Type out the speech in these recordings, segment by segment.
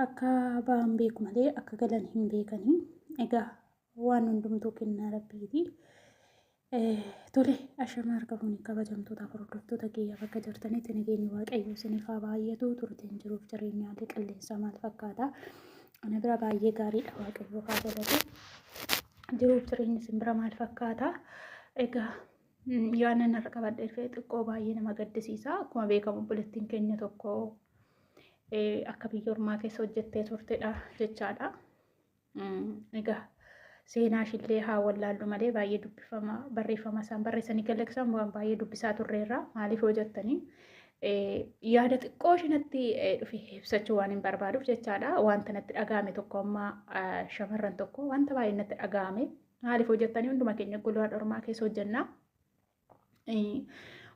akka ba'an beeku malee akka galan hin beekanii. Egaa waan hundumtuu kennaa rabbiiti. Tole ashama harka fuuni kabajamtoota hordoftoota kiyya bakka jirtanitti nageenyi waaqayyoo isiniif haa baay'atu. Turtiin jiruuf jireenya haalli qilleensaa maal fakkaata? Ana bira baay'ee gaariidha, waaqayyoo haa galatu. Jiruuf jireenyi isin bira maal fakkaata? Egaa yaadni narra qabadhee dhufee xiqqoo baay'ee nama gaddisiisa. Akkuma beekamu bulettiin keenya tokko akka biyya ormaa keessa hojjettee turtedha jechaadha. Egaa seenaa ishillee haa wallaallu malee baay'ee dubbifama, barreeffama isaan barreessanii galaksan waan baay'ee dubbisaa turreerra. Maaliif hojjettanii yaada xiqqoo ishinatti dhufe ibsachuu waan hin barbaaduuf jechaadha. Wanta natti dhaga'ame tokko amma shamarran tokko wanta baay'ee natti dhaga'ame. Maaliif hojjettanii hunduma keenya golaa dhormaa keessa hojjennaa.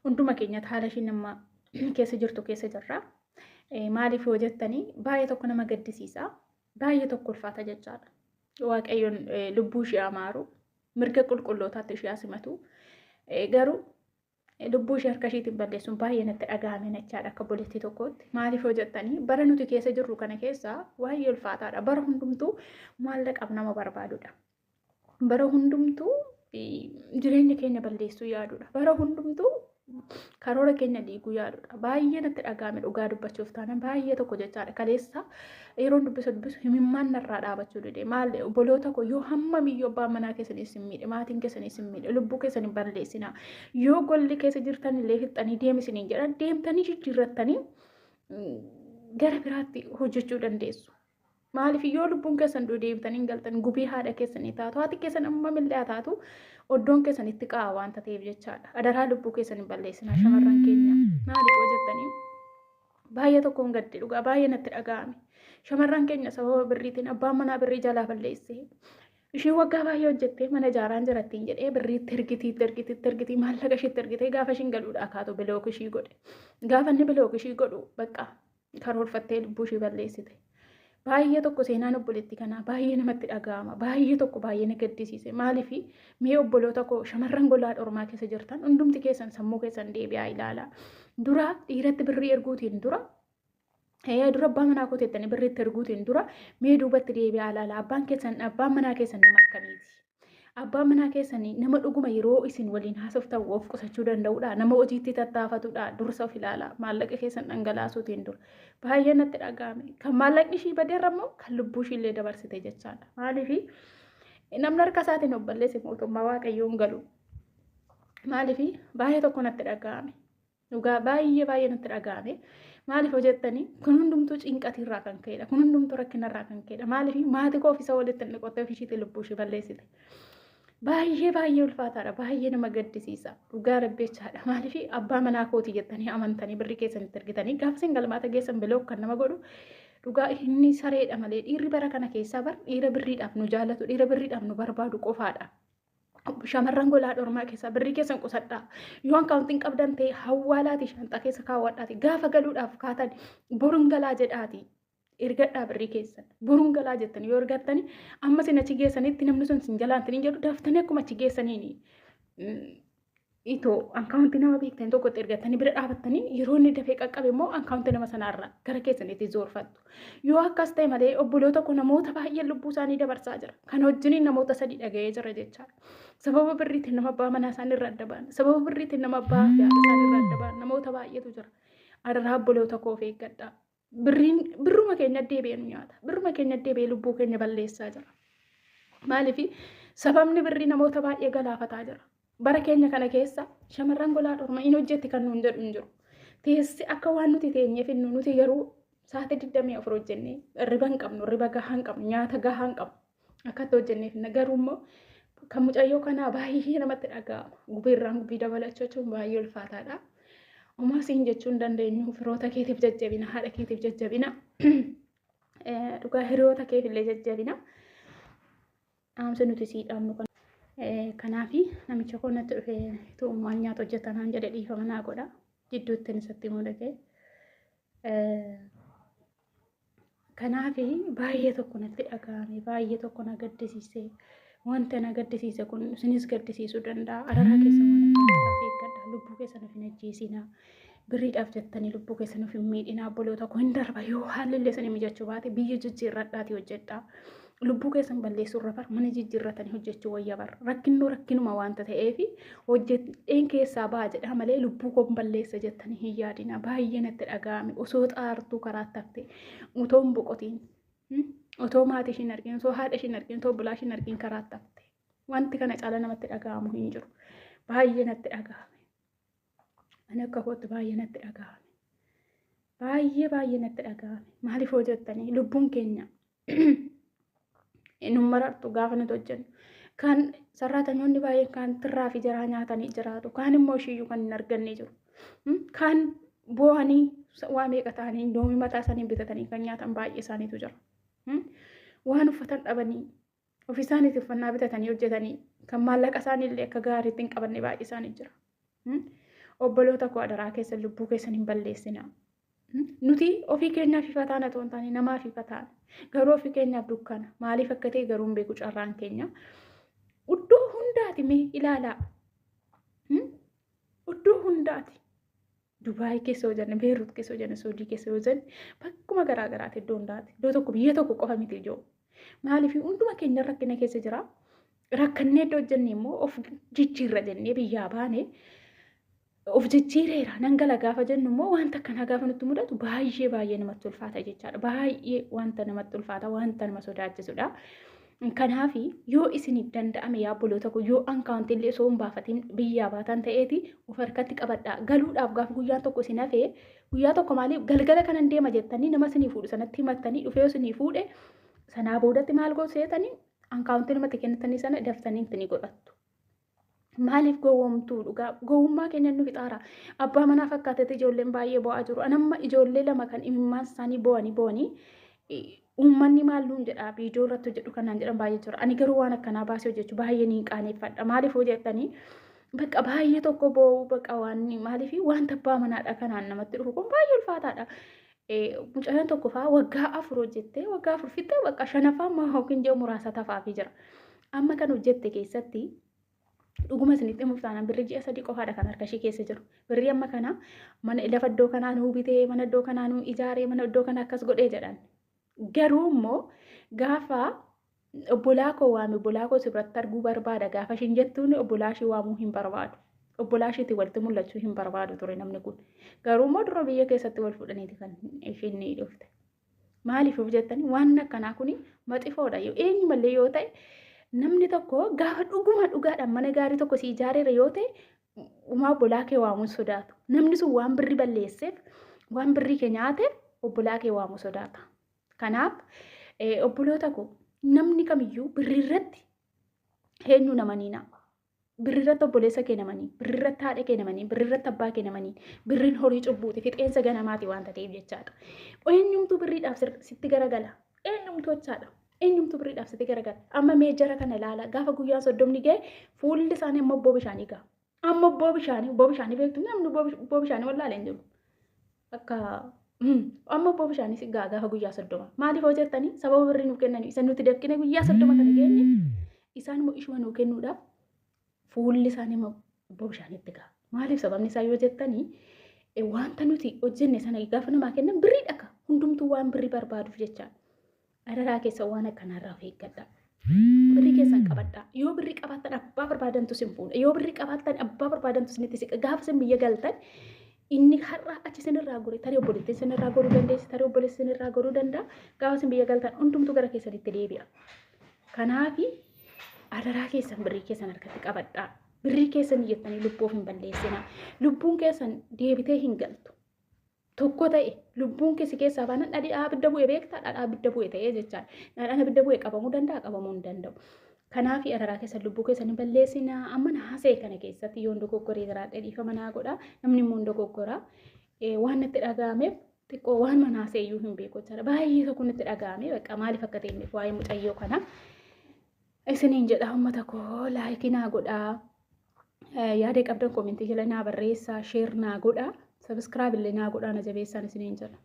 Hunduma keenya haala ishiin amma keessa jirtu keessa jirra. Maaliif hojjettanii baay'ee tokko nama gaddisiisa, baay'ee tokko ulfaata jechaadha. Waaqayyoon lubbuu ishee amaaru, mirga qulqullootaatti ishee simatu. Garuu lubbuu ishee harka isheetiin balleessuun baay'ee natti dhaga'ame jechaadha akka bulettii tokkootti. Maaliif hojjettanii bara nuti keessa jirru kana keessa baay'ee ulfaataadha. Bara hundumtuu maallaqa nama barbaadudha. Bara hundumtuu jireenya keenya balleessuu yaadudha. Bara hundumtuu karoora keenya diiguu yaadudha. Baay'ee natti dhaga'ame dhugaa dubbachuuf taanaan baay'ee tokko jechaadha. Kaleessa yeroo dubbisu himimmaan narraa dhaabachuu dide. Maal obboloota koo yoo hammamiyyuu abbaan manaa keessaniis hin miidhe, maatiin keessaniis hin miidhe, lubbuu keessanii balleessinaa. Yoo golli keessa jirtan illee fixxanii deemisanii jedhan deemtanii jijjiirrattanii gara biraatti hojjechuu dandeessu. Maaliif yoo lubbuun keessan deemtanii galtan gubii haadha keessanii taatu, haati keessan amma millee taatu oddoon keessanitti qaa'a waanta ta'eef jechaadha. Adaraa lubbuu keessanii balleessinaa shamarran keenya. Maaliif hojjettanii baay'ee tokkoon gaddi dhugaa baay'ee natti dhaga'ame. Shamarran keenya sababa birriitiin abbaan manaa birrii jalaa balleessee ishee waggaa baay'ee hojjettee mana ijaaraan jirattiin jedhee birriitti ergitii maallaqa isheetti ergitee gaafa ishiin galuudha akaatu bilook ishii godhe. Gaafa inni bilook ishii godhu bakka karoorfattee lubbuu ishii balleessite. Baay'ee tokko seenaan obboleettii kanaa baay'ee namatti dhaga'ama. Baay'ee tokko baay'ee na gaddisiise. Maaliif mee obboloota koo shamarran golaa dhormaa keessa jirtan hundumti keessan sammuu keessan deebi'aa ilaala. Dura dhiiratti birrii erguutiin dura abbaa manaa kooteettanii birriitti erguutiin dura mee duubatti deebi'aa ilaala. Abbaan manaa keessan nama akkamiiti? Abbaan manaa keessanii nama dhuguma yeroo isin waliin haasoftan of qusachuu danda'udha. Nama hojiitti tattaafatudha. Dursa of ilaala. Maallaqa keessan dhangalaasuutiin dura. Baay'ee natti dhaga'ame. Kan maallaqni ishii badeerra immoo kan lubbuu ishii illee dabarsite jechaadha. Maaliif namni harka isaatiin of balleesse mootummaa waaqayyoon galu. Maaliif baay'ee tokko natti dhaga'ame. Dhugaa baay'ee natti dhaga'ame. Maaliif hojjettanii kun hundumtuu cinqatiirraa kan ka'edha. Kun hundumtuu rakkinarraa kan ka'edha. Maaliif maatii koo ofisa walitti hin dhiqottee ofishiitiin lubbuu ishii balleessite. Baay'ee ulfaataadha. Baay'ee nama gaddisiisa. Dhugaa rabbeechaadha. Maaliif abbaa manaa kootii jettanii amantanii birrii keessanitti ergitanii gaafa isin galmaata geessan bilook kan nama godhu dhugaa inni sareedha malee dhiirri bara kana keessaa dhiira birriidhaaf nu jaallatu, dhiira birriidhaaf nu barbaadu qofaadha. Shamarran golaa dhormaa keessaa birrii keessan qusadhaa. Yoo akkaawuntiin qabdan ta'e hawwaalaati shanxaa keessa kaawwadhaati. Gaafa galuudhaaf kaatan boruun galaa jedhaati. Ergadhaa birrii keessan boruun galaa jettanii yoo ergattanii amma isin achi geessanitti namni sun isin jalaantanii jedhu daftanii akkuma achi geessaniini itoo akkaawuntii nama beektan tokkotti ergattanii bira dhaabattanii yeroo inni dafee qaqqabe immoo akkaawuntii nama sanaarraa gara keessanitti zoorfattu. Yoo akkas ta'e malee obboloota koo namoota baay'ee lubbuu isaanii dabarsaa jira. Kan wajjiniin namoota 3 dhaga'ee jira jechaadha. Sababa birriitiin nama abbaa manaa isaanii irraa adda ba'an, sababa birriitiin nama abbaa fi haadha isaanii irraa adda ba'an namoota baay'eetu jira. Adaraa obboloota koo of eeggadhaa. Birruma keenya deebi'ee nu nyaata. Birruma keenya deebi'ee lubbuu keenya balleessaa jira. Maaliif sababni birrii namoota baay'ee galaafataa jira. Bara keenya kana keessa shamarran golaa dhormaa hin hojjetti kan nuun jedhu hin jiru. Teessi akka waan nuti teenyeef nuti garuu sa'aatii 24 hojjennee riba hin qabnu, riba gahaa hin qabnu, nyaata gahaa hin qabnu. Akkatti hojjenneef garuu immoo kan mucayyoo kanaa baay'ee namatti dhaga'ama. Gubiirraan gubii dabalachuun baay'ee ulfaataadha. Uumaa siin jechuun dandeenyu firoota keetiif jajjabina, haadha keetiif jajjabina, dhugaa hiriyoota keefillee jajjabina. Dhaamsa nuti sii dhaamnu kana. Kanaafi namicha kun natti dhufee tuummaan nyaata hojjetanaan jedhe dhiifama naa godha. Jidduutti isatti mudate. Kanaafi baay'ee tokko natti dhaga'ame, baay'ee tokko na gaddisiise. Wanta na gaddisiise kun isinis gaddisiisuu danda'a. Adaraa keessa waan akka irraa eeggadha. Lubbuu keessa na hin ajjeesinaa. biriidhaaf jettanii lubbuu keessan of hin miidhinaa obboloota koo hin darba yoo haalli illee isin mijachuu baate biyya jijjiirradhaati hojjedhaa. Lubbuu keessan balleessuu irra mana jijjiirratanii hojjechuu wayya bar rakkinuma waanta ta'eef hojjedheen keessaa ba'a jedhaa malee lubbuu koo balleessa jettanii hin yaadina. Baay'ee natti dhaga'ame osoo xaartuu karaatti hafte otoo hin boqotiin otoo maatii ishiin argin otoo haadha ishiin argin otoo bulaa ishiin argin karaatti hafte wanti kana caala namatti dhaga'amu hin jiru. Baay'ee natti dhaga'ame. Ani akka kootti baay'ee natti dhaga'ame. Baay'ee natti dhaga'ame. Maaliif hojjettanii lubbuun keenya nu marartu gaafa nuti hojjennu. Kan sararaatonni baay'een kan tirraa fi jaraa nyaatanii jiraatu. Kaan immoo ishiyyuu kan hin arganne jiru. Kan boo'anii waa meeqa ta'anii doomii mataa isaanii bitatanii kan nyaatan baay'ee isaaniitu jira. Waan uffatan dhabanii ofii isaaniitti uffannaa bitatanii hojjetanii kan maallaqa isaaniillee akka gaariitti hin qabanne baay'ee isaanii jira. Obboloota koo adaraa keessa lubbuu keessan hin balleessinaa. Nuti ofii keenyaaf ifa taana otoo hin taane namaaf ifa taana. Garuu ofii keenyaaf dukkana. Maaliif akka ta'e garuu hin beeku carraan keenya. Iddoo hundaati mee ilaalaa. Iddoo hundaati. Dubaayii keessa hojjanne, Beeruut keessa hojjanne, Soodii keessa hojjanne bakkuma garaagaraati iddoo hundaati. Iddoo tokko biyya tokko qofa miti ijoo. Maaliif hunduma keenya rakkina keessa jira. Rakkannee iddoo hojjannee immoo of jijjiirra jennee biyyaa baane. Of jijjiireera nangala gaafa jennu immoo wanta akkanaa gaafa nutti mudatu baay'ee namatti ulfaata jechaadha. Baay'ee wanta namatti ulfaata wanta nama sodaachisudha. Kanaaf yoo isiniif danda'ame yaa obboloota koo yoo akkaawuntii illee osoo hin baafatiin biyyaa baatan ta'eeti of harkatti qabadhaa. Galuudhaaf gaafa guyyaan tokko isin hafee guyyaa tokko maaliif galgala kanan deema jettanii nama isinii fuudhu sanatti himattanii dhufee isinii fuudhe sanaa boodatti maal gooseetanii akkaawuntii namatti kennitanii sana daftanii itti ni godhattu. Maaliif gowwoomtuu dhugaa gowwummaa keenya nu fixaara. Abbaa manaa fakkaatetti ijoolleen baay'ee bo'aa jiru. Anamma ijoollee lama kan imimmaan isaanii bo'anii uummanni maal nuun jedhaa viidiyoo irratti hojjedhu kanaan jedhan baay'ee jira. Ani garuu waan akkanaa baasee hojjechuu baay'ee ni qaaneffadha. Maaliif hojjettanii bakka baay'ee tokko bo'uu bakka waan maaliif wanta abbaa manaadha kanaan namatti dhufu kun baay'ee ulfaataadha. Mucayyaan tokko fa'aa waggaa 4 hojjettee waggaa 4 fixee bakka 5ffaa yookiin ji'a muraasa tafaafii jira. Amma kan hojjette keessatti dhuguma isinitti himuuf taanaan birri ji'a 3 qofaadha kan harka ishee keessa jiru. Birri amma kana mana lafa iddoo kanaa nuu bitee mana iddoo kanaa nuu ijaaree mana iddoo kanaa akkas godhee jedhan. Garuu immoo gaafa obbolaa koo waame obbolaa koo sirratti arguu barbaada gaafa ishiin jettuun obbolaa ishee waamuu hin barbaadu. Obbolaa isheetti walitti mul'achuu hin barbaadu ture namni kun. Garuu immoo dura biyya keessatti wal fuudhaniiti kan ishiin ni dhufte. Maaliif hojjettanii waan akkanaa kuni maxifoodha. Eenyu malee yoo ta'e namni tokko gaafa dhugaadhaan mana gaarii tokko si ijaareera yoo ta'e uumaa obbolaa kee waamuun sodaatu. Namni sun waan birrii balleesseef waan birrii kee nyaateef obbolaa kee waamuu sodaata. Kanaaf obboloota koo namni kamiyyuu birrii irratti eenyu namaniina. Birrii irratti obboleessa kee namanii, birrii irratti haadha kee namanii, birrii irratti abbaa kee namanii, birriin horii cubbuuti fixeensa ganamaati waanta ta'eef jechaadha. Eenyumtuu birriidhaaf sitti garagala. Eenyumtuu jechaadha. Eenyumtuu birriidhaaf sitti garagala. Amma meejjara kana ilaala gaafa guyyaan 30 ga'e fuulli isaanii amma obboo bishaanii ga'a. Amma obboo bishaanii beektu namni obboo bishaanii wallaalee hin jiru. Akka amma obboo bishaanii si ga'a gaafa guyyaa 30. Maaliif hojjettanii sababa birrii nuuf kennanii isa nuti dakkine guyyaa 30 kana geenye isaan immoo ishuma nuu kennuudhaaf fuulli isaanii immoo obboo bishaaniitti ga'a. Maaliif sababni isaa yoo jettanii wanta nuti hojjenne sana gaafa namaa kennan birrii dhaka hundumtuu waan birrii barbaaduuf jecha adaraa keessa waan akkanaarraa of eeggadha. Birrii keessan qabadha. Yoo birrii qabaattan abbaa barbaadantu sin fuudha. Yoo birrii qabaattan abbaa barbaadantu sinitti siqa. Gaafa sin biyya galtan inni har'a achi sinirraa gore tarii obboleettiin sinirraa goruu dandeessi tarii obboleessi sinirraa goruu danda'a. Gaafa sin biyya galtan hundumtuu gara keessanitti deebi'a. Kanaafi adaraa keessan birrii keessan harkatti qabadha. Birrii keessan jettanii lubbuu hin balleessina. Lubbuun keessan deebitee hin galtu. Tokko ta'e lubbuun keessi keessaa baanaan dhadhii abidda bu'ee beektaa dhadhaa abidda bu'ee ta'ee jechaadha. Dhadhaan abidda bu'ee qabamuu danda'a qabamuu hin danda'u. Kanaaf adaraa keessan lubbuu keessan hin balleessina. Amma naasee kana keessatti yoo dogoggoree jiraadhe dhiifama naa godha. Namni immoo dogoggora. Waan natti dhaga'ameef xiqqoo waan naasee iyyuu hin beeku jechaadha. Baay'ee tokko natti dhaga'ame bakka maaliif akka ta'e waa'ee mucayyoo kana. Isiniin jedha uummata koo laayikii naa godhaa. Yaada qabdan koomentii jala naa barreessaa sheer naa godhaa. Subscribe illee naa godhaa na jabeessaan isiniin jedha.